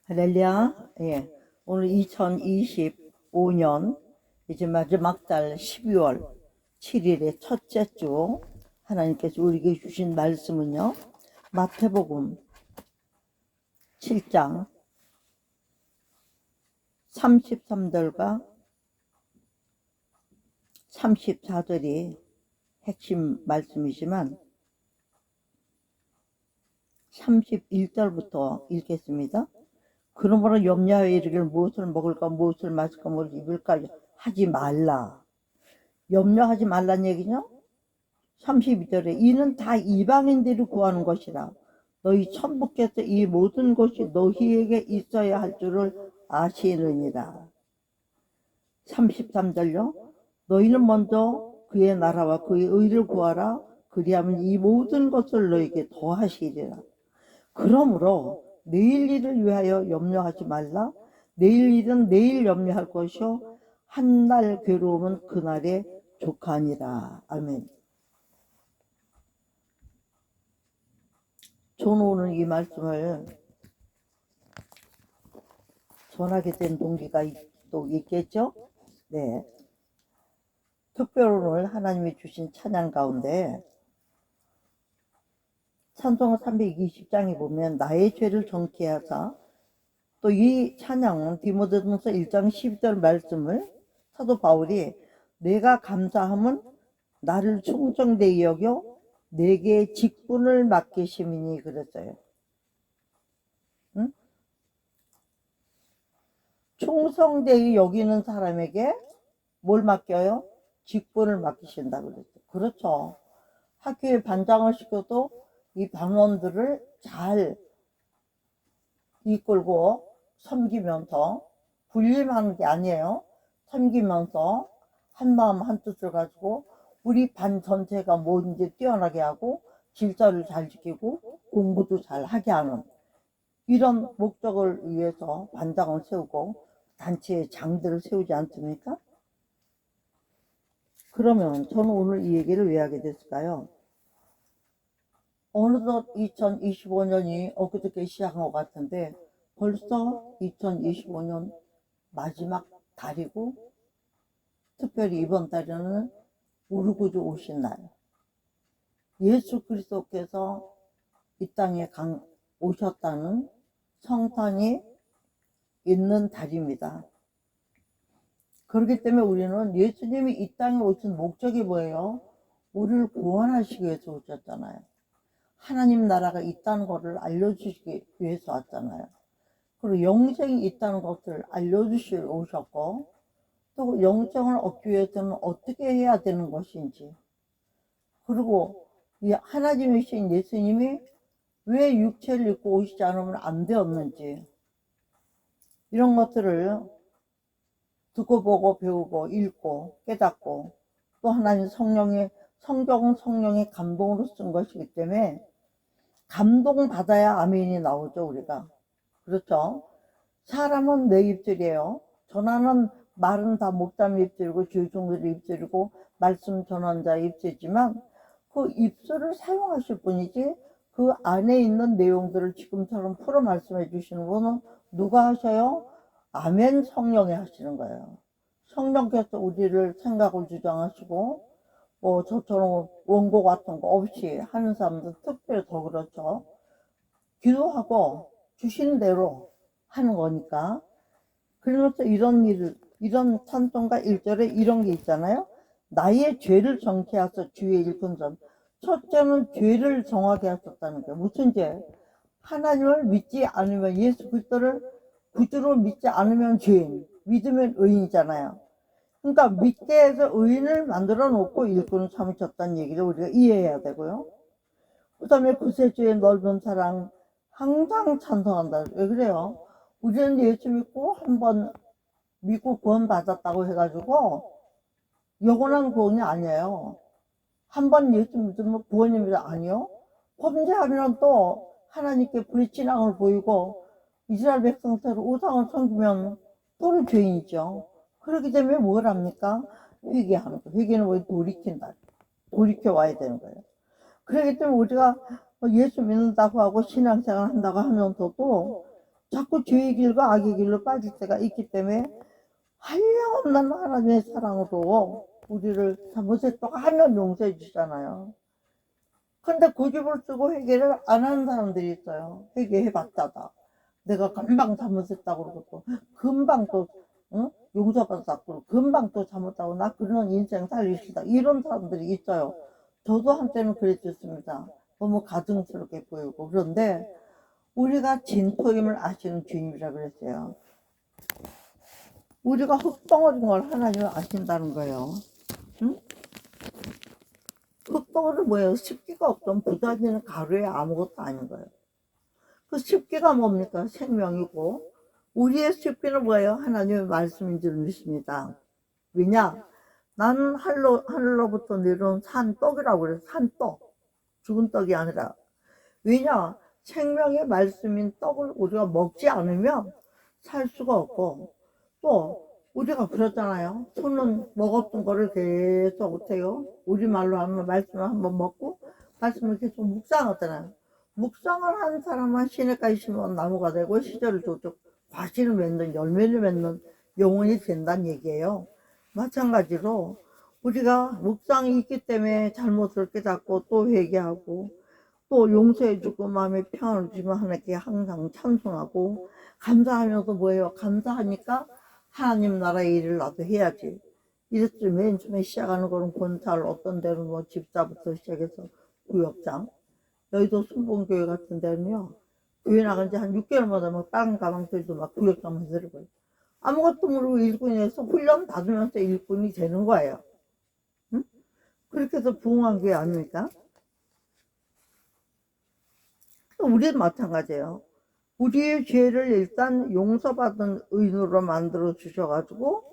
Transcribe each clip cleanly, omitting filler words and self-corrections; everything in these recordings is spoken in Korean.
할렐루야. 예. 오늘 2025년 이제 마지막 달 12월 7일의 첫째 주 하나님께서 우리에게 주신 말씀은요. 마태복음 7장 33절과 34절이 핵심 말씀이지만 31절부터 읽겠습니다. 그러므로 염려하여 이르기를 무엇을 먹을까 무엇을 마실까 무엇을 입을까 하지 말라. 염려하지 말란 얘기죠. 32절에 이는 다 이방인들이 구하는 것이라. 너희 천부께서 이 모든 것이 너희에게 있어야 할 줄을 아시느니라. 33절요. 너희는 먼저 그의 나라와 그의 의를 구하라. 그리하면 이 모든 것을 너희에게 더하시리라. 그러므로 내일 일을 위하여 염려하지 말라. 내일 일은 내일 염려할 것이요 한 날 괴로움은 그날에 족하니라. 아멘. 저는 오늘 이 말씀을 전하게 된 동기가 또 있겠죠? 네. 특별히 오늘 하나님이 주신 찬양 가운데 찬송 320장에 보면 나의 죄를 정케 하사, 또 이 찬양은 디모데전서 1장 12절 말씀을 사도 바울이 내가 감사함은 나를 충성되이 여겨 내게 직분을 맡기심이니 그랬어요. 응? 충성되이 여기는 사람에게 뭘 맡겨요? 직분을 맡기신다 그랬어요. 그렇죠. 학교에 반장을 시켜도 이 반원들을 잘 이끌고 섬기면서 군림하는 게 아니에요. 섬기면서 한마음 한뜻을 가지고 우리 반 전체가 뭐든지 뛰어나게 하고 질서를 잘 지키고 공부도 잘 하게 하는 이런 목적을 위해서 반장을 세우고 단체의 장들을 세우지 않습니까? 그러면 저는 오늘 이 얘기를 왜 하게 됐을까요? 어느덧 2025년이 엊그저께 시작한 것 같은데 벌써 2025년 마지막 달이고 특별히 이번 달에는 우리 구주 오신 날 예수 그리스도께서 이 땅에 오셨다는 성탄이 있는 달입니다. 그렇기 때문에 우리는 예수님이 이 땅에 오신 목적이 뭐예요? 우리를 구원하시기 위해서 오셨잖아요. 하나님 나라가 있다는 것을 알려주시기 위해서 왔잖아요. 그리고 영생이 있다는 것을 알려주시러 오셨고 또 영생을 얻기 위해서는 어떻게 해야 되는 것인지 그리고 이 하나님이신 예수님이 왜 육체를 입고 오시지 않으면 안 되었는지 이런 것들을 듣고 보고 배우고 읽고 깨닫고 또 하나님 성령의 성경은 성령의 감동으로 쓴 것이기 때문에 감동받아야 아멘이 나오죠 우리가. 그렇죠? 사람은 내 입술이에요. 전하는 말은 다 목사님 입술이고 주종들 입술이고 말씀 전환자 입술이지만 그 입술을 사용하실 분이지 그 안에 있는 내용들을 지금처럼 풀어 말씀해 주시는 분은 누가 하셔요? 아멘 성령이 하시는 거예요. 성령께서 우리를 생각을 주장하시고 저처럼 원고 같은 거 없이 하는 사람들 특별히 더 그렇죠. 기도하고 주시는 대로 하는 거니까. 그래서 이런 찬송가 1절에 이런 게 있잖아요. 나의 죄를 정케 하사 주의 일꾼 전. 첫째는 죄를 정하게 하셨다는 게 무슨 죄? 하나님을 믿지 않으면 예수 그리스도를 구주로 믿지 않으면 죄인, 믿으면 의인이잖아요. 그러니까 믿게 해서 의인을 만들어 놓고 일꾼을 삼으셨다는 얘기를 우리가 이해해야 되고요. 그 다음에 구세주의 넓은 사랑 항상 찬송한다. 왜 그래요? 우리는 예수 믿고 한번 믿고 구원 받았다고 해가지고 영원한 구원이 아니에요. 한번 예수 믿으면 구원입니다. 아니요. 범죄하면 또 하나님께 불신앙을 보이고 이스라엘 백성처럼 우상을 섬기면 또는 죄인이죠. 그렇기 때문에 뭘 합니까? 회개하는 거. 회개는 왜 돌이킨다. 돌이켜 와야 되는 거예요. 그렇기 때문에 우리가 예수 믿는다고 하고 신앙생활 한다고 하면서도 자꾸 죄의 길과 악의 길로 빠질 때가 있기 때문에 한량없는 하나님의 사랑으로 우리를 잘못에 또 하면 용서해 주잖아요. 근데 고집을 쓰고 회개를 안 하는 사람들이 있어요. 회개해봤자다. 내가 금방 잘못했다고 그러고 또 금방 또 용서받았다고 그러고 금방 또 잘못하고 나 그런 인생 살기 싫다. 이런 사람들이 있어요. 저도 한때는 그랬었습니다. 너무 가증스럽게 보이고. 그런데 우리가 진토임을 아시는 주님이라 그랬어요. 우리가 흙덩어리인 걸 하나님은 아신다는 거예요. 응? 흙덩어리는 뭐예요? 습기가 없던 부서지는 가루에 아무것도 아닌 거예요. 그 습기가 뭡니까? 생명이고 우리의 습기는 뭐예요? 하나님의 말씀인 줄 믿습니다. 왜냐? 나는 하늘로부터 내려온 산떡이라고 그래요. 산떡. 죽은 떡이 아니라. 왜냐? 생명의 말씀인 떡을 우리가 먹지 않으면 살 수가 없고 또 우리가 그러잖아요. 손은 먹었던 거를 계속 어때요? 우리말로 하면 말씀을 한번 먹고 말씀을 계속 묵상하잖아요. 묵상을 하는 사람만 시냇가에 심은 나무가 되고 시절을 쫓고 과실을 맺는 열매를 맺는 영혼이 된다는 얘기예요. 마찬가지로 우리가 묵상이 있기 때문에 잘못을 깨닫고 또 회개하고 또 용서해주고 마음의 평안을 주시면 하나님께 항상 찬송하고 감사하면서 뭐예요? 감사하니까 하나님 나라의 일을 나도 해야지. 이랬을 맨 처음에 시작하는 거는 권찰, 어떤 데는 뭐 집사부터 시작해서 구역장. 여의도 순봉교회 같은 데는요, 교회 나간 지 한 6개월마다 막 다른 가방 들고 막 구역장 만들어버려요. 아무것도 모르고 일꾼에서 훈련 받으면서 일꾼이 되는 거예요. 응? 그렇게 해서 부흥한 교회 아닙니까? 우리는 마찬가지예요. 우리의 죄를 일단 용서받은 의인으로 만들어 주셔가지고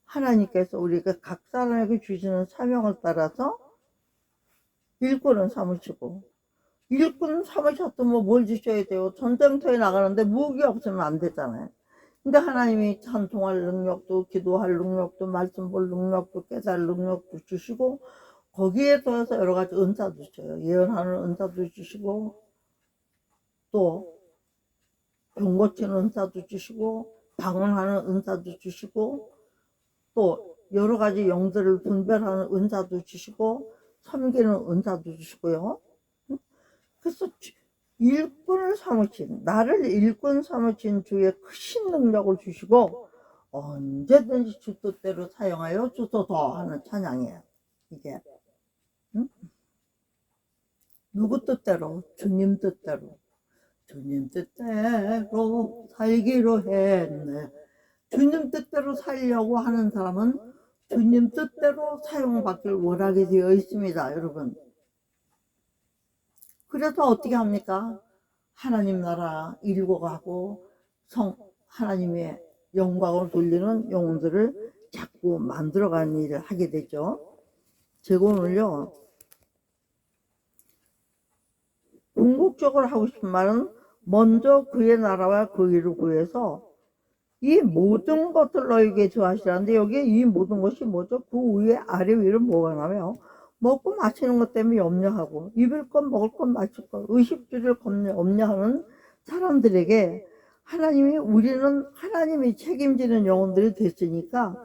하나님께서 우리가 각 사람에게 주시는 사명을 따라서 일꾼을 삼으시고 일꾼 삼으셨으면 뭘 주셔야 돼요? 전쟁터에 나가는데 무기 없으면 안 되잖아요. 근데 하나님이 찬송할 능력도 기도할 능력도 말씀 볼 능력도 깨달을 능력도 주시고 거기에 더해서 여러 가지 은사도 주셔요. 예언하는 은사도 주시고 또 병 고치는 은사도 주시고 방언하는 은사도 주시고 또 여러 가지 영들을 분별하는 은사도 주시고 섬기는 은사도 주시고요. 그래서 일꾼을 삼으신 나를 일꾼 삼으신 주의 크신 능력을 주시고 언제든지 주 뜻대로 사용하여 주소서 하는 찬양이에요. 이게 응? 누구 뜻대로? 주님 뜻대로. 주님 뜻대로 살기로 했네. 주님 뜻대로 살려고 하는 사람은 주님 뜻대로 사용받길 원하게 되어 있습니다, 여러분. 그래서 어떻게 합니까? 하나님 나라 이루고 가고 하나님의 영광을 돌리는 영혼들을 자꾸 만들어가는 일을 하게 되죠. 제가 오늘요, 궁극적으로 하고 싶은 말은 먼저 그의 나라와 그 일을 구해서 이 모든 것을 너에게 주하시라는데 여기에 이 모든 것이 뭐죠? 그 위에 아래 위로 뭐가 나며 먹고 마시는 것 때문에 염려하고 입을 것 먹을 것 마실 것 의식주를 염려하는 사람들에게 하나님이 우리는 하나님이 책임지는 영혼들이 됐으니까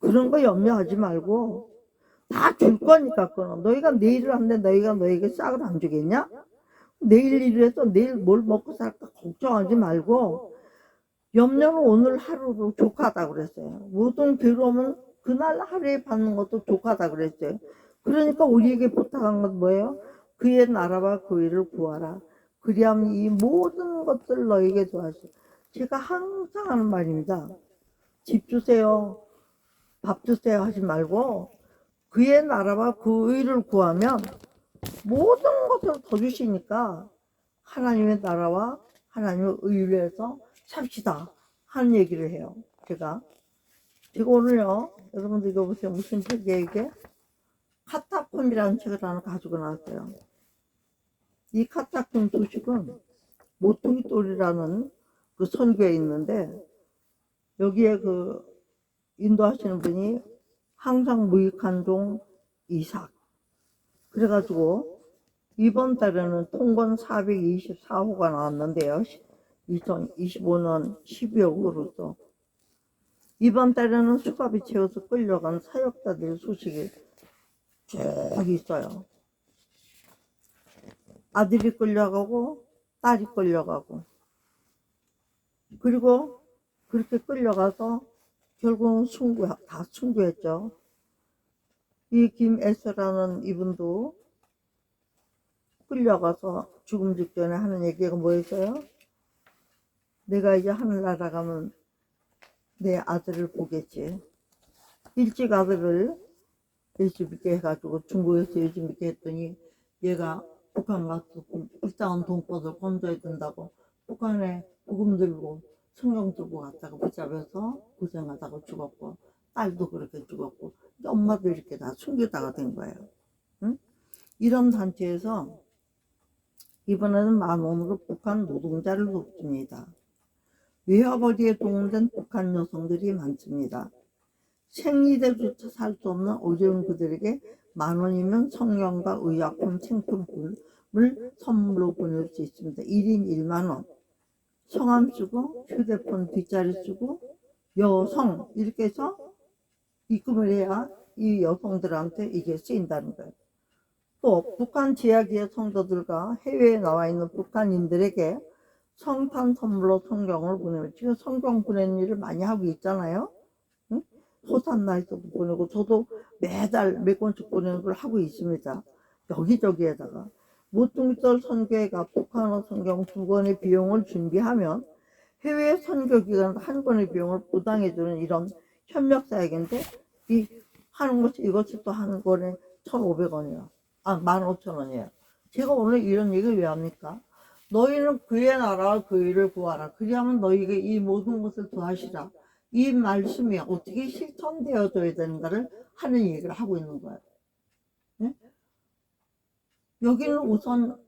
그런 거 염려하지 말고 다 줄 거니까 그건 너희가 내일을 하는데 너희가 너에게 싹을 안 주겠냐? 내일 일을 해서 내일 뭘 먹고 살까 걱정하지 말고 염려는 오늘 하루도 족하다 그랬어요. 모든 괴로움은 그날 하루에 받는 것도 족하다 그랬어요. 그러니까 우리에게 부탁한 건 뭐예요? 그의 나라와 그 일을 구하라. 그리하면 이 모든 것들 너에게 도와주시오. 제가 항상 하는 말입니다. 집 주세요, 밥 주세요 하지 말고 그의 나라와 그 일을 구하면 모든 것을 더 주시니까 하나님의 나라와 하나님의 의를 해서 삽시다 하는 얘기를 해요. 제가 오늘요, 여러분들 이거 보세요. 무슨 책이에요 이게? 카타콤이라는 책을 하나 가지고 나왔어요. 이 카타콤 소식은 모퉁이 돌이라는 그 선교에 있는데 여기에 그 인도하시는 분이 항상 무익한 종 이삭. 그래가지고 이번 달에는 통건 424호가 나왔는데요. 2025년 12월으로서 이번 달에는 수갑이 채워서 끌려간 사역자들 소식이 쭉 있어요. 아들이 끌려가고 딸이 끌려가고, 그리고 그렇게 끌려가서 결국은 다 순교했죠. 이 김에스라는 이분도 끌려가서 죽음 직전에 하는 얘기가 뭐였어요? 내가 이제 하늘나라 가면 내 아들을 보겠지. 일찍 아들을 예수 믿게 해가지고 중국에서 예수 믿게 했더니 얘가 북한 가서 불쌍한 동포들 건져야 된다고 북한에 복음 들고 성경 들고 갔다가 붙잡혀서 고생하다가 죽었고, 딸도 그렇게 죽었고, 엄마도 이렇게 다 숨기다가 된 거예요. 응? 이런 단체에서 이번에는 10,000원으로 북한 노동자를 돕습니다. 외화벌이에 동원된 북한 여성들이 많습니다. 생리대조차 살 수 없는 어려운 그들에게 10,000원이면 성경과 의약품, 생필품을 선물로 보낼 수 있습니다. 1인 10,000원. 성함 쓰고 휴대폰 뒷자리 쓰고 여성 이렇게 해서 입금을 해야 이 여성들한테 이게 쓰인다는 거예요. 또 북한 지하기의 성도들과 해외에 나와 있는 북한인들에게 성탄 선물로 성경을 보내고, 지금 성경 보내는 일을 많이 하고 있잖아요. 응? 호산나에서도 보내고, 저도 매달 몇 권씩 보내는 걸 하고 있습니다. 여기저기에다가 모퉁이돌 선교회가 북한어 성경 2권의 비용을 준비하면 해외 선교 기간 1권의 비용을 부담해주는 이런 협력사역인데, 이 하는 것이 이것이 또 한 권에 1,500원이에요. 15,000원이에요. 제가 오늘 이런 얘기를 왜 합니까? 너희는 그의 나라와 그 일을 구하라. 그리하면 너희에게 이 모든 것을 더하시라. 이 말씀이 어떻게 실천되어져야 되는가를 하는 얘기를 하고 있는 거예요. 네? 여기는 우선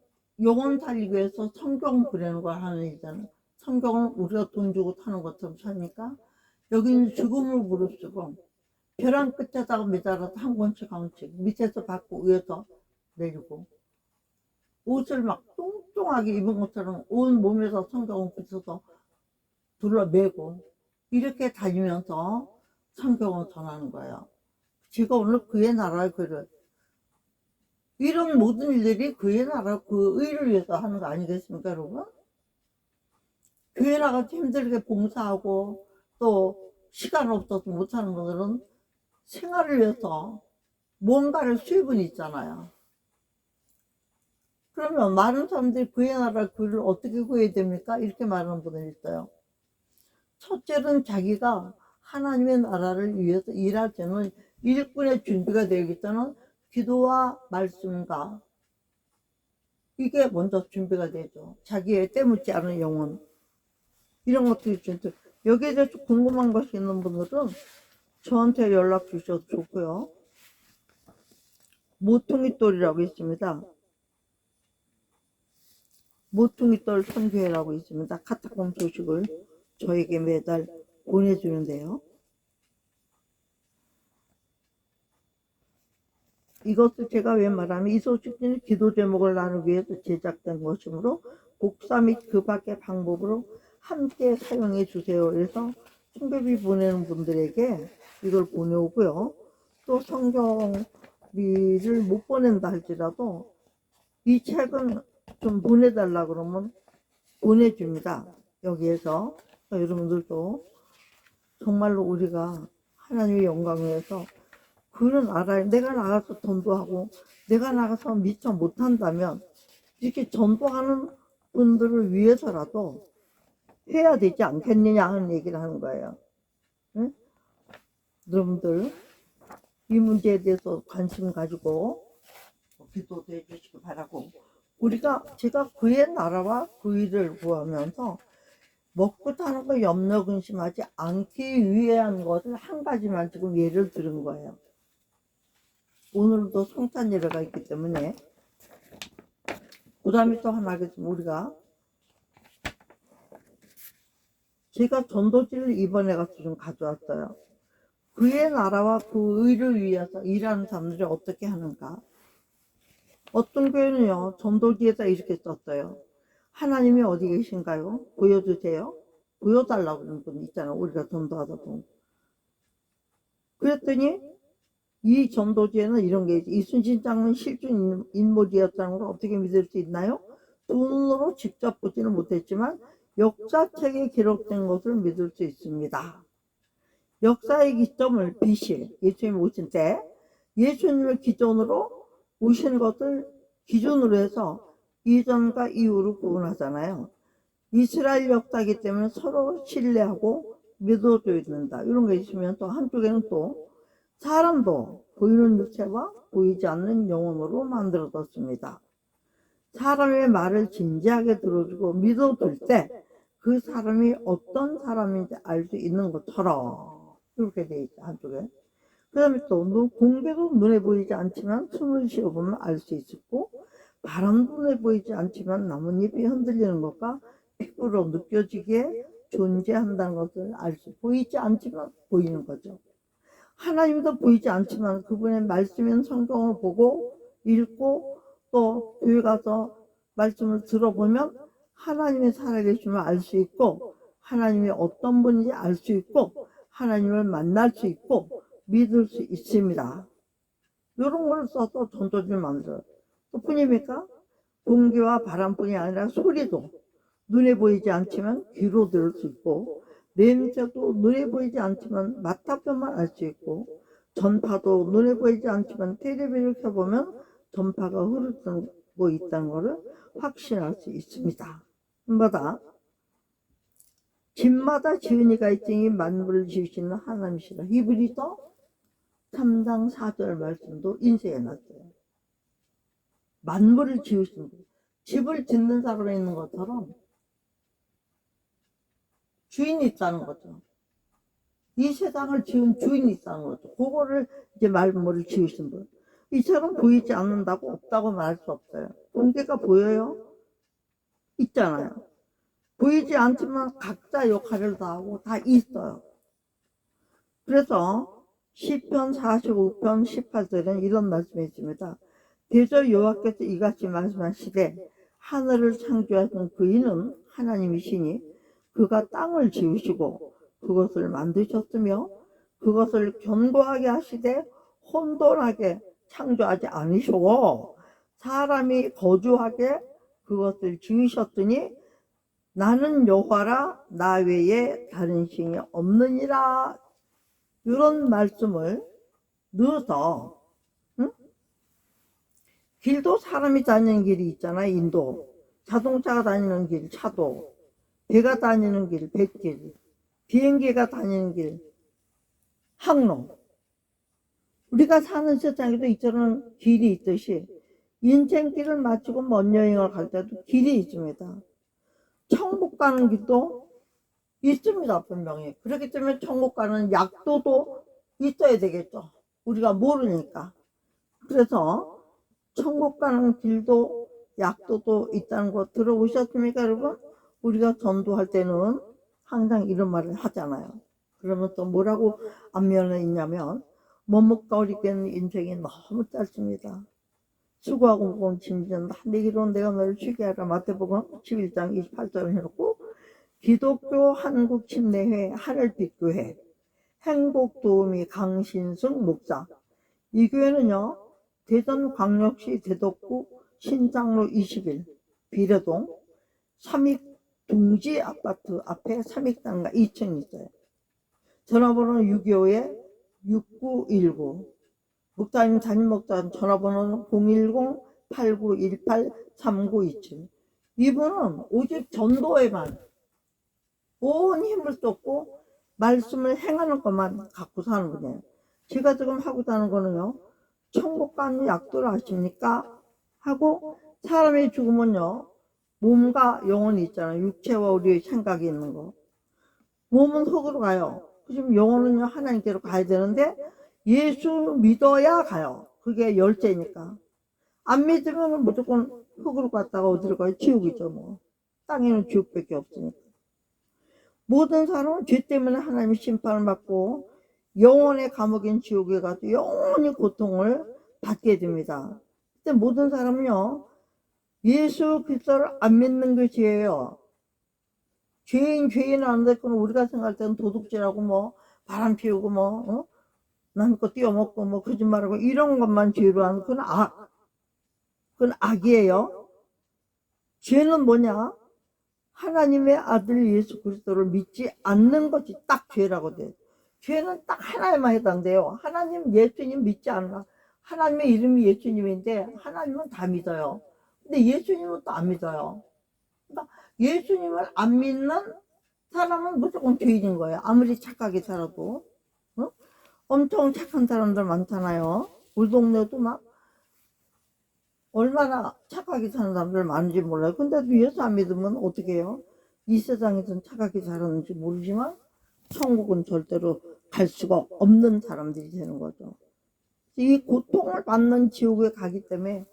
영혼 살리기 위해서 성경 보내는 걸 하는 일이잖아요. 성경을 우리가 돈 주고 타는 것처럼 사니까 여기는 죽음을 무릅쓰고 벼랑 끝에다가 매달아서 한 권씩 밑에서 받고 위에서 내리고, 옷을 막 뚱뚱하게 입은 것처럼 온 몸에서 성경을 붙여서 둘러매고 이렇게 다니면서 성경을 전하는 거예요. 제가 오늘 그의 나라의 글을, 이런 모든 일들이 그의 나라 그 의를 위해서 하는 거 아니겠습니까, 여러분? 교회 나가서 힘들게 봉사하고 또 시간 없어서 못하는 분들은 생활을 위해서 뭔가를 수입은 있잖아요. 그러면 많은 사람들이 그의 나라 글을 어떻게 구해야 됩니까? 이렇게 말하는 분들이 있어요. 첫째는 자기가 하나님의 나라를 위해서 일할 때는 일꾼의 준비가 되기 때는 기도와 말씀과 이게 먼저 준비가 되죠. 자기의 때묻지 않은 영혼, 이런 것들이 준비. 여기에 대해서 궁금한 것이 있는 분들은 저한테 연락 주셔도 좋고요. 모퉁이돌이라고 있습니다. 모퉁이돌 선교회라고 있습니다. 카타콤 소식을 저에게 매달 보내주는데요. 이것을 제가 왜 말하면 이 소식지는 기도 제목을 나누기 위해서 제작된 것이므로 곡사 및 그 밖의 방법으로 함께 사용해 주세요. 그래서 성교비 보내는 분들에게 이걸 보내오고요. 또 성경비를 못 보낸다 할지라도 이 책은 좀 보내달라 그러면 보내줍니다. 여기에서 여러분들도 정말로 우리가 하나님의 영광을 위해서 그런 알아요. 내가 나가서 전도하고 내가 나가서 미처 못한다면 이렇게 전도하는 분들을 위해서라도 해야 되지 않겠느냐 하는 얘기를 하는 거예요. 응? 여러분들 이 문제에 대해서 관심 가지고 기도도 해주시기 바라고, 제가 그의 나라와 그 일을 구하면서 먹고 사는 거 염려 근심하지 않기 위한 것을 한 가지만 지금 예를 들은 거예요. 오늘도 성탄 예배가 있기 때문에 그 다음에 또 하나 하겠지만, 우리가 제가 전도지를 이번에 가서 좀 가져왔어요. 그의 나라와 그 의를 위해서 일하는 사람들이 어떻게 하는가. 어떤 교회는요 전도지에다 이렇게 썼어요. 하나님이 어디 계신가요? 보여주세요. 보여달라고 그러는 분 있잖아요. 우리가 전도하다 보면. 그랬더니 이 전도지에는 이런 게 있지. 이순신 장군 실존 인물이었다는 걸 어떻게 믿을 수 있나요? 두 눈으로 직접 보지는 못했지만 역사책에 기록된 것을 믿을 수 있습니다. 역사의 기점을 BC, 예수님이 오신 때 예수님을 기존으로 오신 것을 기준으로 해서 이전과 이후로 구분하잖아요. 이스라엘 역사이기 때문에 서로 신뢰하고 믿어줘야 된다. 이런 게 있으면 또 한쪽에는 또 사람도 보이는 육체와 보이지 않는 영혼으로 만들어졌습니다. 사람의 말을 진지하게 들어주고 믿어줄 때 그 사람이 어떤 사람인지 알 수 있는 것처럼 이렇게 돼 있죠. 한쪽에. 그 다음에 또 공기도 눈에 보이지 않지만 숨을 쉬어보면 알 수 있고, 바람도 눈에 보이지 않지만 나뭇잎이 흔들리는 것과 피부로 느껴지게 존재한다는 것을 알 수, 보이지 않지만 보이는 거죠. 하나님도 보이지 않지만 그분의 말씀인 성경을 보고 읽고 또 교회 가서 말씀을 들어보면 하나님이 살아계심을 알 수 있고, 하나님이 어떤 분인지 알 수 있고, 하나님을 만날 수 있고 믿을 수 있습니다. 이런 걸 써서 전도지를 만들어요. 또 뿐입니까? 공기와 바람뿐이 아니라 소리도 눈에 보이지 않지만 귀로 들을 수 있고, 냄새도 눈에 보이지 않지만 맡아보면 알 수 있고, 전파도 눈에 보이지 않지만 텔레비를 켜보면 전파가 흐르고 있다는 것을 확신할 수 있습니다. 마다 집마다 지은이가 있으니 만물을 지으시는 하나님이시라. 히브리서 3장 4절 말씀도 인쇄해 놨어요. 만물을 지으신 분, 집을 짓는 사람이 있는 것처럼 주인이 있다는 거죠. 이 세상을 지은 주인이 있다는 거죠. 그거를 이제 만물을 지으신 분. 이처럼 보이지 않는다고 없다고 말할 수 없어요. 공기가 보여요? 있잖아요. 보이지 않지만 각자 역할을 다 하고 다 있어요. 그래서 시편 45편 18절에는 이런 말씀이 있습니다. 대저 여호와께서 이같이 말씀하시되 하늘을 창조하신 그이는 하나님이시니 그가 땅을 지으시고 그것을 만드셨으며 그것을 견고하게 하시되 혼돈하게 창조하지 않으시고 사람이 거주하게 그것을 지으셨으니 나는 여호와라 나 외에 다른 신이 없느니라. 이런 말씀을 넣어서 길도 사람이 다니는 길이 있잖아. 인도 자동차가 다니는 길 차도, 배가 다니는 길 뱃길, 비행기가 다니는 길 항로. 우리가 사는 세상에도 이처럼 길이 있듯이 인생길을 마치고 먼 여행을 갈 때도 길이 있습니다. 천국 가는 길도 있습니다. 분명히. 그렇기 때문에 천국 가는 약도도 있어야 되겠죠. 우리가 모르니까. 그래서 천국 가는 길도 약도도 있다는 거 들어보셨습니까, 여러분? 우리가 전도할 때는 항상 이런 말을 하잖아요. 그러면 또 뭐라고 안면에 있냐면 머뭇거리겠는 인생이 너무 짧습니다. 수고하고 무거운 짐진 내 길은 내가 너를 쉬게 하라. 마태복음 11장 28절을 해놓고 기독교 한국 침례회 하늘빛교회 행복도우미 강신승 목사. 이 교회는요 대전광역시 대덕구 신장로 21 비례동 삼익 둥지 아파트 앞에 삼익당가 2층 있어요. 전화번호는 625-6919 목사님 담임 목사 전화번호는 010-8918-3927. 이분은 오직 전도에만 온 힘을 쏟고 말씀을 행하는 것만 갖고 사는 분이에요. 제가 지금 하고 사는 거는요 천국 가는 약도를 아십니까? 하고 사람이 죽으면요 몸과 영혼이 있잖아요. 육체와 우리의 생각이 있는 거. 몸은 흙으로 가요. 지금 영혼은요 하나님께로 가야 되는데 예수 믿어야 가요. 그게 열쇠니까. 안 믿으면 무조건 흙으로 갔다가 어디로 가요? 지옥이죠 뭐. 땅에는 지옥밖에 없으니까. 모든 사람은 죄 때문에 하나님의 심판을 받고 영혼의 감옥인 지옥에 가서 영원히 고통을 받게 됩니다. 근데 모든 사람은요 예수 그리스도를 안 믿는 게 죄예요. 죄인 안 됐거나 우리가 생각할 때는 도둑질하고 뭐 바람 피우고 뭐 남의 거 띄어먹고 뭐 거짓말하고 이런 것만 죄로 하는 그건 악이에요. 죄는 뭐냐? 하나님의 아들 예수 그리스도를 믿지 않는 것이 딱 죄라고 돼. 죄는 딱 하나에만 해당돼요. 하나님 예수님 믿지 않나. 하나님의 이름이 예수님인데 하나님은 다 믿어요. 근데 예수님은 또 안 믿어요. 그러니까 예수님을 안 믿는 사람은 무조건 죄인인 거예요. 아무리 착하게 살아도. 어? 엄청 착한 사람들 많잖아요. 우리 동네도 막 얼마나 착하게 사는 사람들 많은지 몰라요. 근데도 예수 안 믿으면 어떻게 해요? 이 세상에서는 착하게 살았는지 모르지만 천국은 절대로 갈 수가 없는 사람들이 되는 거죠. 이 고통을 받는 지옥에 가기 때문에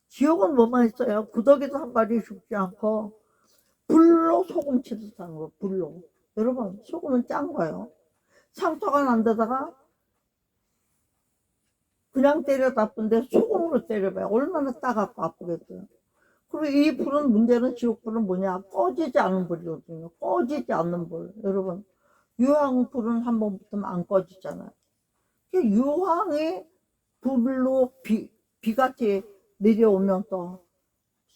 지옥은 뭐만 있어요? 구더기도 한 마리 죽지 않고 불로 소금 치듯 하는 거, 불로. 여러분, 소금은 짠 거예요. 상처가 난 데다가 그냥 때려도 아픈데 소금으로 때려봐요. 얼마나 따갑고 아프겠어요. 그리고 이 불은 문제는 지옥불은 뭐냐? 꺼지지 않는 불이거든요. 꺼지지 않는 불. 여러분, 유황 불은 한 번 붙으면 안 꺼지잖아요. 유황이 불로 비같이 내려오면 또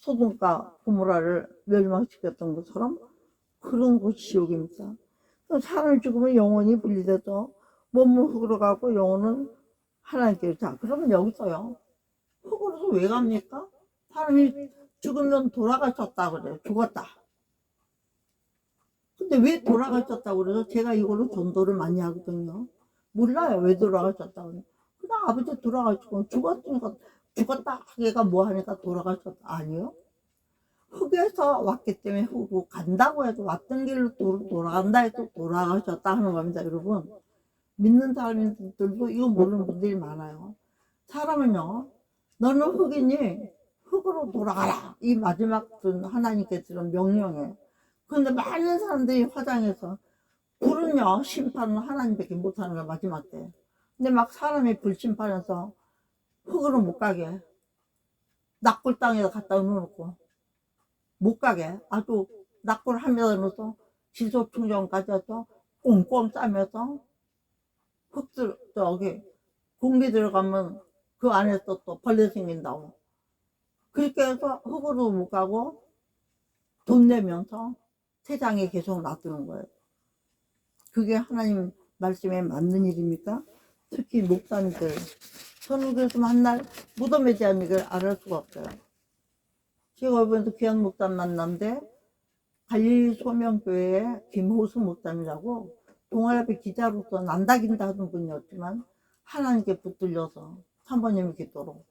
소돔과 고모라를 멸망시켰던 것처럼 그런 곳이 지옥입니다. 사람이 죽으면 영혼이 분리돼서 몸은 흙으로 가고 영혼은 하나님께로. 자, 그러면 여기서요. 흙으로서 왜 갑니까? 사람이 죽으면 돌아가셨다 그래요. 죽었다. 근데 왜 돌아가셨다고 그래서 제가 이걸로 전도를 많이 하거든요. 몰라요. 왜 돌아가셨다고. 그냥 아버지 돌아가시고 죽었으니까 죽었다 하기가 뭐 하니까 돌아가셨다. 아니요. 흙에서 왔기 때문에 흙으로 간다고 해도 왔던 길로 돌아간다 해도 돌아가셨다 하는 겁니다. 여러분. 믿는 사람들도 이거 모르는 분들이 많아요. 사람은요. 너는 흙이니 흙으로 돌아가라. 이 마지막 하나님께 들은 명령이에요. 근데 많은 사람들이 화장해서 불은요 심판은 하나님밖에 못하는 거야 마지막 때. 근데 막 사람이 불심판해서 흙으로 못 가게 낙골 땅에다 갖다 놓고 못 가게 아주 낙골 하면서 넣어서 지속 충전까지 해서 꽁꽁 싸면서 흙들 저기 공기 들어가면 그 안에서 또 벌레 생긴다고 그렇게 해서 흙으로 못 가고 돈 내면서 세상에 계속 놔두는 거예요. 그게 하나님 말씀에 맞는 일입니까? 특히 목사님들. 저는 그래서 만날 무덤에 대한 얘기를 알 수가 없어요. 제가 이번에도 귀한 목사 만났는데 갈릴리 소명교회에 김호수 목사님이라고 동아일보 기자로서 난다긴다 하던 분이었지만 하나님께 붙들려서 사모님의 기도로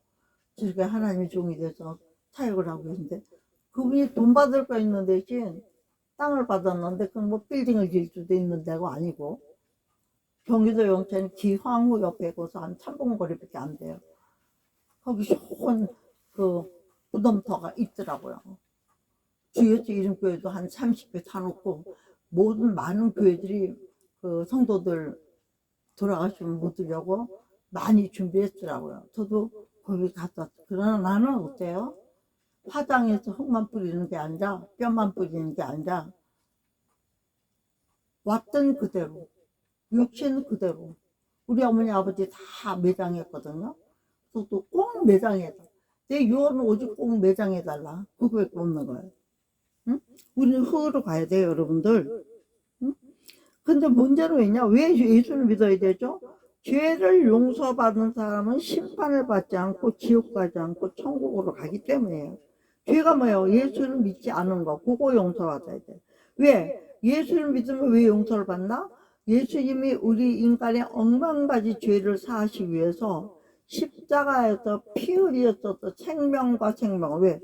저렇게 하나님의 종이 돼서 사역을 하고 있는데 그분이 돈 받을 거 있는 대신 땅을 받았는데 그건 뭐 빌딩을 지을 수도 있는 데가 아니고 경기도 영천 기황후 옆에 거서 한 3분 거리밖에 안 돼요. 거기 좋은 그 무덤터가 있더라고요. 주예수 이름교회도 한 30개 사놓고 모든 많은 교회들이 그 성도들 돌아가시면 못 드려고 많이 준비했더라고요. 저도 거기 갔었어요. 그러나 나는 어때요? 화장해서 흙만 뿌리는 게 아니라 뼈만 뿌리는 게 아니라 왔던 그대로 육신 그대로 우리 어머니 아버지 다 매장했거든요. 저도 꼭 매장해서 내 유언은 오직 꼭 매장해달라 그거밖에 없는 거예요. 응? 우리는 흙으로 가야 돼요 여러분들. 응? 근데 문제는 왜냐? 왜 예수를 믿어야 되죠? 죄를 용서받은 사람은 심판을 받지 않고 지옥 가지 않고 천국으로 가기 때문이에요. 죄가 뭐예요? 예수를 믿지 않은 거 그거 용서받아야 돼. 왜? 예수를 믿으면 왜 용서를 받나? 예수님이 우리 인간의 억만가지 죄를 사하시기 위해서 십자가에서 피 흘리셨어서 생명과 생명. 왜?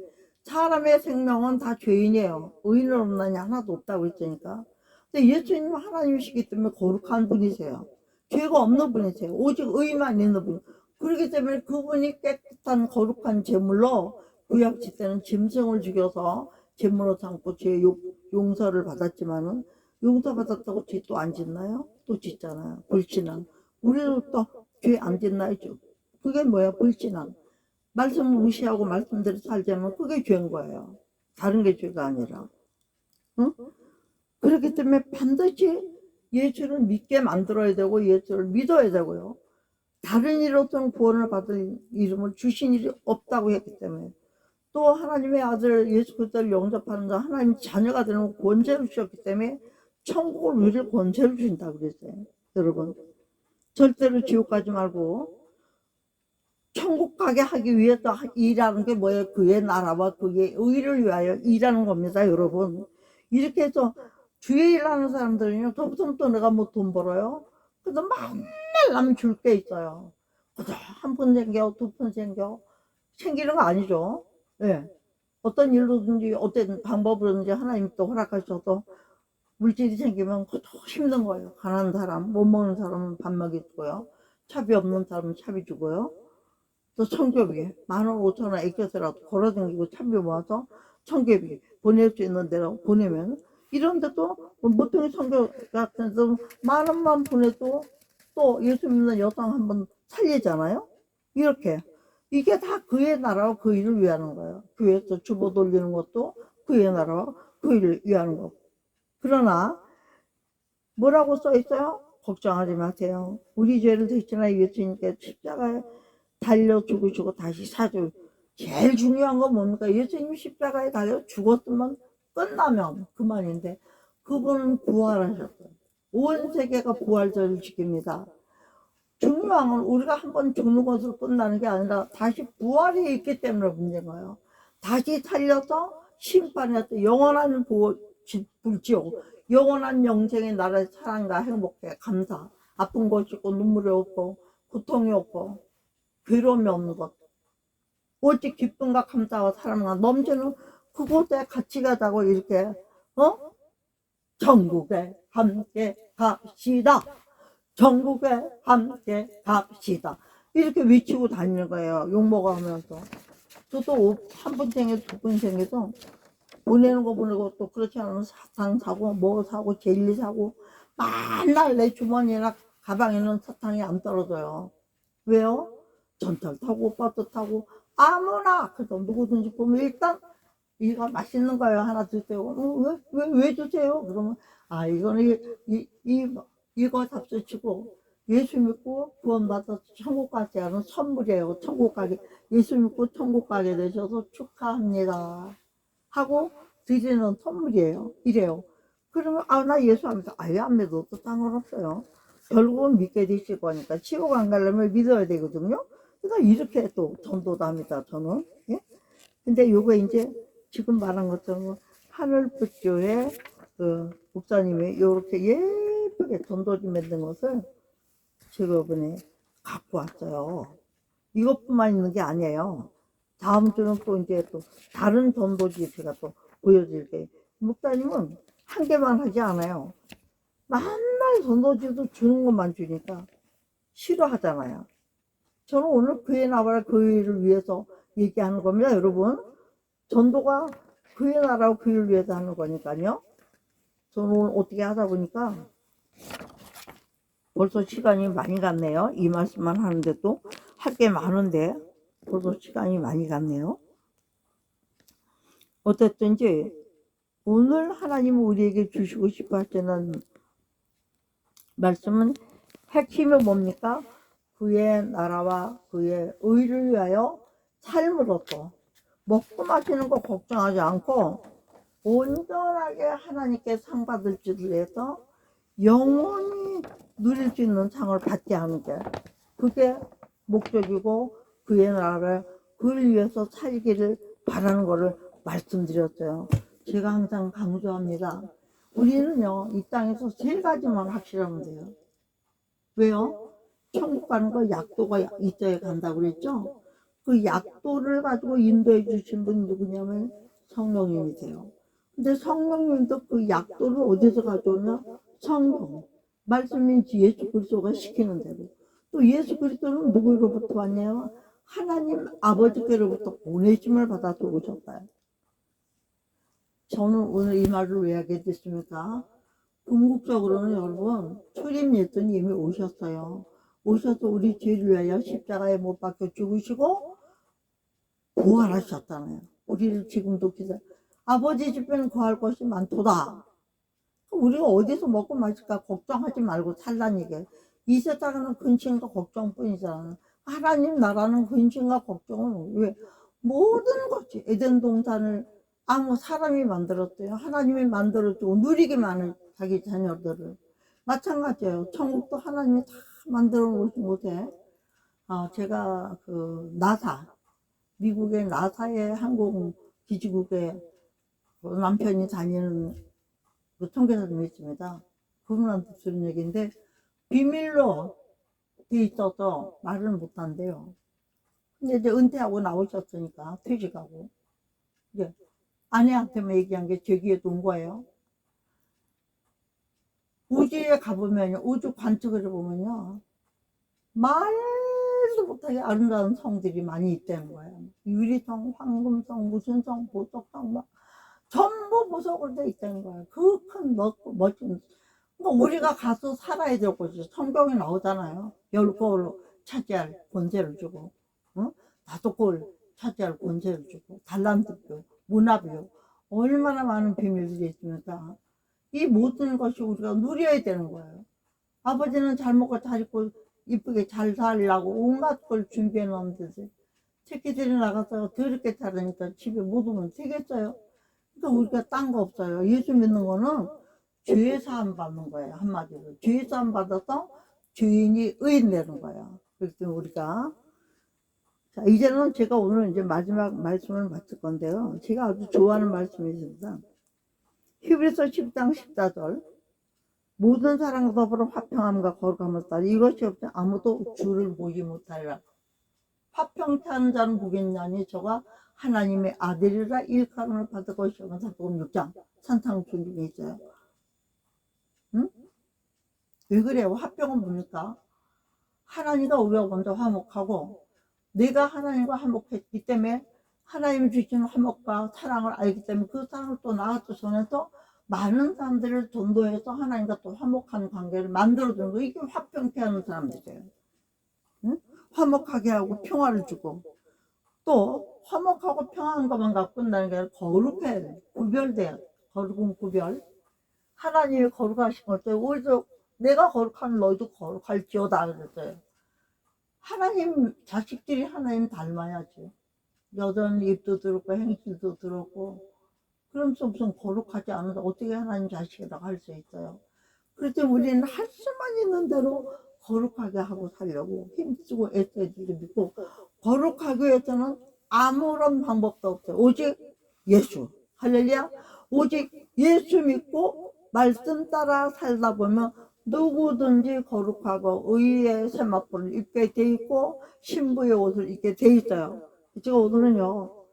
사람의 생명은 다 죄인이에요. 의인은 없나니 하나도 없다고 했으니까. 근데 예수님은 하나님이시기 때문에 거룩한 분이세요. 죄가 없는 분이세요. 오직 의만 있는 분. 그렇기 때문에 그분이 깨끗한 거룩한 제물로 구약 시대는 짐승을 죽여서 제물로 삼고 죄 용서를 받았지만은 용서받았다고 죄 또 안 짓나요? 또 짓잖아요. 불신앙. 우리도 또 죄 안 짓나요? 그게 뭐야? 불신앙. 말씀을 무시하고 말씀대로 살자면 그게 죄인 거예요. 다른 게 죄가 아니라. 응? 그렇기 때문에 반드시 예수를 믿게 만들어야 되고 예수를 믿어야 되고요. 다른 이로서는 구원을 받을 이름을 주신 일이 없다고 했기 때문에, 또 하나님의 아들 예수 그리스도를 영접하는 자 하나님 자녀가 되는 권세를 주셨기 때문에 천국을 누릴 권세를 주신다고 그랬어요. 여러분, 절대로 지옥 가지 말고 천국 가게 하기 위해서 일하는 게 뭐예요? 그의 나라와 그의 의를 위하여 일하는 겁니다, 여러분. 이렇게 해서 주의 일하는 사람들은요, 더부터 내가 뭐 돈 벌어요? 그래도 맨날 남이 줄 게 있어요. 그저 한 푼 생겨, 두 푼 생겨. 생기는 거 아니죠. 예. 어떤 일로든지, 어떤 방법으로든지 하나님 또 허락하셔서 물질이 생기면 더 힘든 거예요. 가난한 사람, 못 먹는 사람은 밥 먹여주고요. 차비 없는 사람은 차비 주고요. 또 청교비 15,000원 아껴서라도 걸어다니고 차비 모아서 청교비 보낼 수 있는 데로 보내면, 이런데도 보통의 청교 같은 데서 10,000원만 보내도 또 예수 믿는 여성 한번 살리잖아요. 이렇게 이게 다 그의 나라와 그 일을 위하는 거예요. 교회에서 주보 돌리는 것도 그의 나라와 그 일을 위하는 거고. 그러나 뭐라고 써 있어요? 걱정하지 마세요. 우리 죄를 대신하여 예수님께 십자가에 달려 죽으시고 다시 사주. 제일 중요한 건 뭡니까? 예수님 십자가에 달려 죽었으면 끝나면 그만인데, 그분은 부활하셨어요. 온 세계가 부활절을 지킵니다. 중요한 건 우리가 한번 죽는 것으로 끝나는 게 아니라 다시 부활이 있기 때문에 문제인 거예요. 다시 살려서 심판해서 영원한 불지옥, 영원한 영생의 나라의 사랑과 행복에 감사, 아픈 것이 없고 눈물이 없고 고통이 없고 괴로움이 없는 것, 오직 기쁨과 감사와 사랑과 넘치는 그곳에 같이 가자고, 이렇게 전국에 함께 갑시다. 전국에 함께 갑시다. 이렇게 외치고 다니는 거예요. 욕먹어가면서. 저도 한 번 생겨도 두 번 생겨도 보내는 거 보내고, 또 그렇지 않으면 사탕 사고 뭐 사고 젤리 사고, 맨날 내 주머니나 가방에는 사탕이 안 떨어져요. 왜요? 전철 타고 버스 타고 아무나, 그래서 누구든지 보면 일단 이거 맛있는 거예요, 하나 주세요. 왜 주세요? 그러면 이거는 이거 잡수시고 예수 믿고 구원받아서 천국 가지 않은 선물이에요. 천국 가게, 예수 믿고 천국 가게 되셔서 축하합니다 하고 드리는 선물이에요. 이래요. 그러면 나 예수 안 믿어. 아예 안 믿어도 상관없어요. 결국은 믿게 되실 거니까. 지옥 안 가려면 믿어야 되거든요. 그러니까 이렇게 또 전도도 합니다, 저는. 예? 근데 요거 이제 지금 말한 것처럼 하늘빛교회 그 목사님이 요렇게 예쁘게 전도지 만든 것을 제가 이번에 갖고 왔어요. 이것뿐만 있는 게 아니에요. 다음 주는 또 이제 또 다른 전도지 제가 또 보여드릴게요. 목사님은 한 개만 하지 않아요. 맨날 전도지도 주는 것만 주니까 싫어하잖아요. 저는 오늘 교회 나와라, 교회를 위해서 얘기하는 겁니다, 여러분. 전도가 교회 나라고 교회를 위해서 하는 거니까요. 저는 오늘 어떻게 하다 보니까 벌써 시간이 많이 갔네요. 이 말씀만 하는데도 할 게 많은데 벌써 시간이 많이 갔네요. 어쨌든지 오늘 하나님은 우리에게 주시고 싶어 하시는 말씀은 핵심이 뭡니까? 그의 나라와 그의 의를 위하여 삶으로서 먹고 마시는 거 걱정하지 않고 온전하게 하나님께 상 받을 줄을 위해서 영원히 누릴 수 있는 상을 받게 하는 게, 그게 목적이고 그의 나라를 그를 위해서 살기를 바라는 것을 말씀드렸어요. 제가 항상 강조합니다. 우리는요, 이 땅에서 세 가지만 확실하면 돼요. 왜요? 천국 가는 거 약도가 있어야 간다고 그랬죠? 그 약도를 가지고 인도해 주신 분이 누구냐면 성령님이세요. 근데 성령님도 그 약도를 어디서 가져오냐? 성경. 말씀인지 예수 그리스도가 시키는 대로. 또 예수 그리스도는 누구로부터 왔냐면 하나님 아버지께로부터 보내심을 받아서 오셨어요. 저는 오늘 이 말을 왜 하게 됐습니까? 궁극적으로는 여러분, 초림 예수님이 오셨어요. 오셔서 우리 죄를 위하여 십자가에 못 박혀 죽으시고 부활하셨잖아요. 우리를 지금도 기다. 아버지 집에는 구할 것이 많도다. 우리가 어디서 먹고 마실까 걱정하지 말고 살란 얘기예요. 이 세상에는 근심과 걱정뿐이잖아. 하나님 나라는 근심과 걱정은 왜 모든 것이 에덴 동산을 아무 사람이 만들었대요. 하나님이 만들어주고 누리기만 하는 자기 자녀들을. 마찬가지예요. 천국도 하나님이 다 만들어 놓으신 못해. 제가 그 나사, 미국의 나사의 항공기지국에 남편이 다니는 그 통계사님이 있습니다. 그분한테 들은 얘기인데 비밀로 돼 있어서 말을 못한대요. 근데 이제 은퇴하고 나오셨으니까 퇴직하고 이제 아내한테만 얘기한 게 제 귀에 온 거예요. 우주에 가보면요, 우주 관측을 해보면요, 말도 못하게 아름다운 성들이 많이 있다는 거예요. 유리성, 황금성, 무슨 성, 보석성, 막 전부 보석으로 돼 있다는 거예요. 그 큰 멋진. 그러니까 우리가 가서 살아야 될 곳이 성경에 나오잖아요. 10골 차지할 권세를 주고, 어? 5골 차지할 권세를 주고, 달란트표, 문화표, 얼마나 많은 비밀들이 있습니까? 이 모든 것이 우리가 누려야 되는 거예요. 아버지는 잘 먹고 잘 입고 이쁘게 잘 살려고 온갖 걸 준비해 놓는데 새끼들이 나가서 더럽게 자라니까 집에 못 오면 되겠어요? 그러니까 우리가 딴 거 없어요. 예수 믿는 거는 죄 사함 받는 거예요. 한마디로 죄 사함 받아서 죄인이 의인 되는 거예요. 그래서 우리가 자, 이제는 제가 오늘 이제 마지막 말씀을 마칠 건데요. 제가 아주 좋아하는 말씀이 있습니다. 히브리서 10장 14절 모든 사람과 더불어 화평함과 거룩함을 따라 이것이 없이 아무도 주를 보지 못하리라. 화평케 하는 자는 보겠나니 저가 하나님의 아들이라 일컬음을 받을 것이오면 사도금 6장 산상순 중에 있어요. 응? 왜 그래요? 화평은 뭡니까? 하나님과 우리가 먼저 화목하고 내가 하나님과 화목했기 때문에 하나님이 주시는 화목과 사랑을 알기 때문에 그 사랑을 또 나아서 전해서 많은 사람들을 전도해서 하나님과 또 화목한 관계를 만들어주는 거 이게 화평케 하는 사람들이에요. 응? 화목하게 하고 평화를 주고 또 화목하고 평안한 것만 갖고 끝나는 게 아니라 거룩해야 돼. 구별돼야 돼. 거룩은 구별. 하나님이 거룩하신 걸 때 오히려 내가 거룩하면 너희도 거룩할지어다 그랬어요. 하나님 자식들이 하나님 닮아야지. 여전히 입도 들었고 행실도 들었고 그러면서 무슨 거룩하지 않은데 어떻게 하나님 자식이라고 할 수 있어요. 그래서 우리는 할 수만 있는 대로 거룩하게 하고 살려고 힘쓰고 애써야 믿고 거룩하기 위해서는 아무런 방법도 없어요. 오직 예수. 할렐루야. 오직 예수 믿고 말씀 따라 살다 보면 누구든지 거룩하고 의의 세마포를 입게 돼 있고 신부의 옷을 입게 돼 있어요. 제가 오늘은요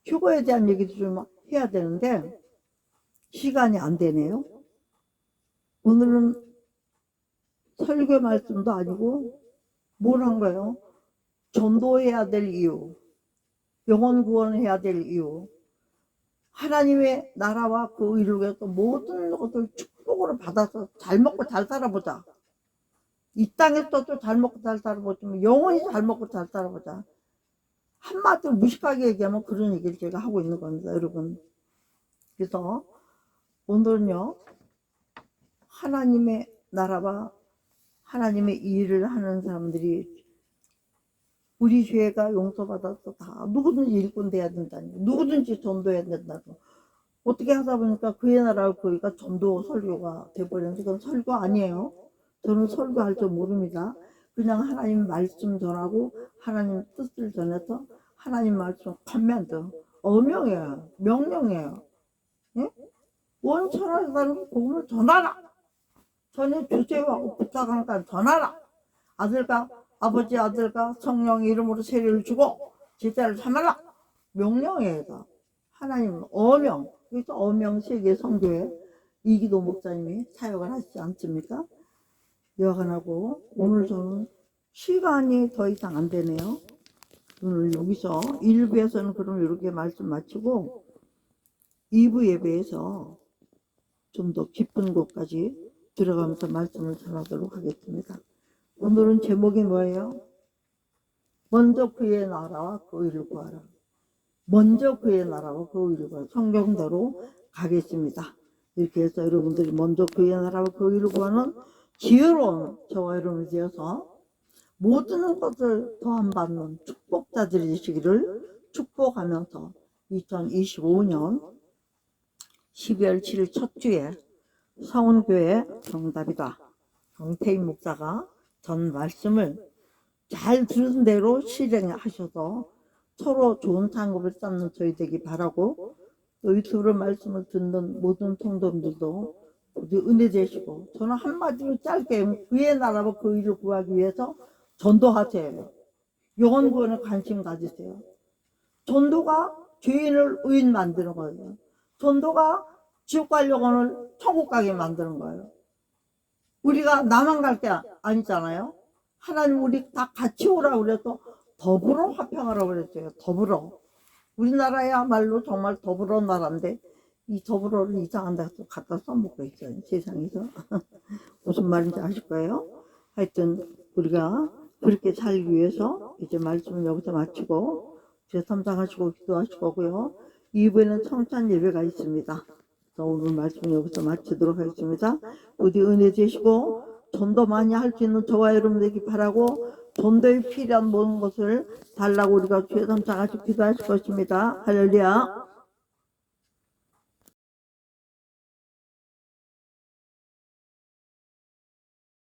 휴거에 대한 얘기도 좀 해야 되는데 시간이 안 되네요. 오늘은 설교 말씀도 아니고 뭘 한 거예요? 전도해야 될 이유, 영혼 구원해야 될 이유, 하나님의 나라와 그 의를 위해서 모든 것을 축복으로 받아서 잘 먹고 잘 살아보자. 이 땅에서도 잘 먹고 잘 살아보지만 영원히 잘 먹고 잘 살아보자. 한마디로 무식하게 얘기하면 그런 얘기를 제가 하고 있는 겁니다, 여러분. 그래서 오늘은요 하나님의 나라와 하나님의 일을 하는 사람들이 우리 죄가 용서받아서 다 누구든지 일꾼 돼야 된다니 누구든지 전도해야 된다고 어떻게 하다 보니까 그의 나라를 거기가 전도 설교가 돼버렸는데 그건 설교 아니에요. 저는 설교할 줄 모릅니다. 그냥 하나님 말씀 전하고 하나님 뜻을 전해서 하나님 말씀 커맨드 어명이에요. 명령이에요. 예? 원천하다는 복음을 전하라. 전에 주세요 하고 부탁하니까 전하라. 아들과 아버지 아들과 성령 이름으로 세례를 주고 제자를 삼아라. 명령이에요. 하나님 어명. 그래서 어명 세계 선교에 이기도 목사님이 사역을 하시지 않습니까? 여간하고 오늘 저는 시간이 더 이상 안 되네요. 오늘 여기서 1부에서는 그럼 이렇게 말씀 마치고 2부 예배에서 좀 더 깊은 곳까지 들어가면서 말씀을 전하도록 하겠습니다. 오늘은 제목이 뭐예요? 먼저 그의 나라와 그 의를 구하라. 먼저 그의 나라와 그 의를 구하는 성경대로 가겠습니다. 이렇게 해서 여러분들이 먼저 그의 나라와 그 의를 구하는 지혜로운 저와 여러분이 되어서 모든 것을 더함받는 축복자들이 되시기를 축복하면서 2025년 12월 7일 첫 주에 서운교회 정답이다 정태인 목사가 전 말씀을 잘 들은 대로 실행하셔서 서로 좋은 상급을 쌓는 저희 되기 바라고, 또 유튜브로 말씀을 듣는 모든 통독들도 모두 은혜 되시고, 저는 한마디로 짧게 그의 나라와 그 의를 구하기 위해서 전도하세요. 영혼 구원에 관심 가지세요. 전도가 죄인을 의인 만드는 거예요. 전도가 지옥 갈 영혼을 천국 가게 만드는 거예요. 우리가 나만 갈 게 아니잖아요. 하나님 우리 다 같이 오라고 그래서 더불어 화평하라고 그랬어요. 더불어. 우리나라야말로 정말 더불어 나라인데 이 더불어를 이상한 데서 갖다 써먹고 있어요. 세상에서. 무슨 말인지 아실 거예요. 하여튼 우리가 그렇게 살기 위해서 이제 말씀을 여기서 마치고 제3장 기도하실 거고요. 2부에는 청찬 예배가 있습니다. 오늘 말씀 여기서 마치도록 하겠습니다. 부디 은혜 되시고 전도 많이 할 수 있는 저와 여러분 되기 바라고, 전도에 필요한 모든 것을 달라고 우리가 주의 삼창하시 기도하실 것입니다. 할렐루야.